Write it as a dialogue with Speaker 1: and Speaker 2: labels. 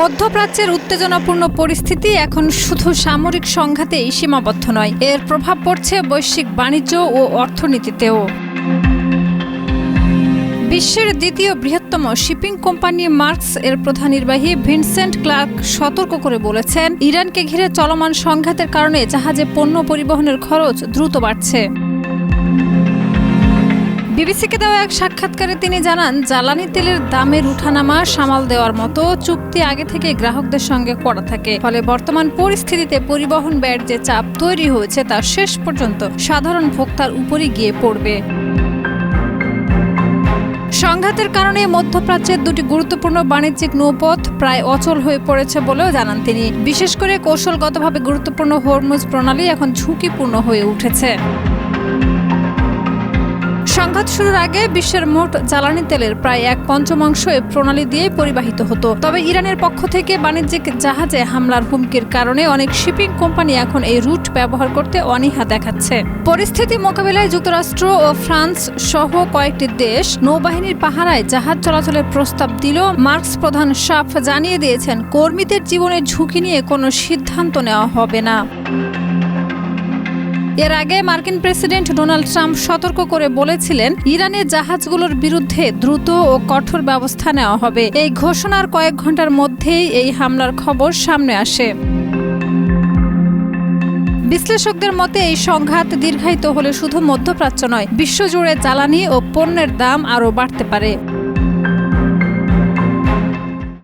Speaker 1: মধ্যপ্রাচ্যের উত্তেজনাপূর্ণ পরিস্থিতি এখন শুধু সামরিক সংঘাতেই সীমাবদ্ধ নয়, এর প্রভাব পড়ছে বৈশ্বিক বাণিজ্য ও অর্থনীতিতেও। বিশ্বের দ্বিতীয় বৃহত্তম শিপিং কোম্পানি মার্কস এর প্রধান নির্বাহী ভিনসেন্ট ক্লার্ক সতর্ক করে বলেছেন, ইরানকে ঘিরে চলমান সংঘাতের কারণে জাহাজে পণ্য পরিবহনের খরচ দ্রুত বাড়ছে। বিবিসিকে দেওয়া এক সাক্ষাৎকারে তিনি জানান, জ্বালানি তেলের দামের উঠানামা সামাল দেওয়ার মতো চুক্তি আগে থেকে গ্রাহকদের সঙ্গে করা থাকে। ফলে বর্তমান পরিস্থিতিতে পরিবহন ব্যয়ের যে চাপ তৈরি হয়েছে তা শেষ পর্যন্ত সাধারণ ভোক্তার উপরই গিয়ে পড়বে। সংঘাতের কারণে মধ্যপ্রাচ্যের দুটি গুরুত্বপূর্ণ বাণিজ্যিক নৌপথ প্রায় অচল হয়ে পড়েছে বলেও জানান তিনি। বিশেষ করে কৌশলগতভাবে গুরুত্বপূর্ণ হরমুজ প্রণালী এখন ঝুঁকিপূর্ণ হয়ে উঠেছে। সংঘাত শুরুর আগে বিশ্বের মোট জ্বালানি তেলের প্রায় 1/5 এই প্রণালী দিয়ে পরিবাহিত হতো। তবে ইরানের পক্ষ থেকে বাণিজ্যিক জাহাজে হামলার হুমকির কারণে অনেক শিপিং কোম্পানি এখন এই রুট ব্যবহার করতে অনীহা দেখাচ্ছে। পরিস্থিতি মোকাবিলায় যুক্তরাষ্ট্র ও ফ্রান্স সহ কয়েকটি দেশ নৌবাহিনীর পাহারায় জাহাজ চলাচলের প্রস্তাব দিল। মার্কস প্রধান সাফ জানিয়ে দিয়েছেন, কর্মীদের জীবনের ঝুঁকি নিয়ে কোনো সিদ্ধান্ত নেওয়া হবে না। এর আগে মার্কিন প্রেসিডেন্ট ডোনাল্ড ট্রাম্প সতর্ক করে বলেছিলেন, ইরানের জাহাজগুলোর বিরুদ্ধে দ্রুত ও কঠোর ব্যবস্থা নেওয়া হবে। এই ঘোষণার কয়েক ঘন্টার মধ্যেই এই হামলার খবর সামনে আসে। বিশ্লেষকদের মতে এই সংঘাত দীর্ঘায়িত হলে শুধু মধ্যপ্রাচ্য নয়, বিশ্বজুড়ে জ্বালানি ও পণ্যের দাম আরও বাড়তে পারে।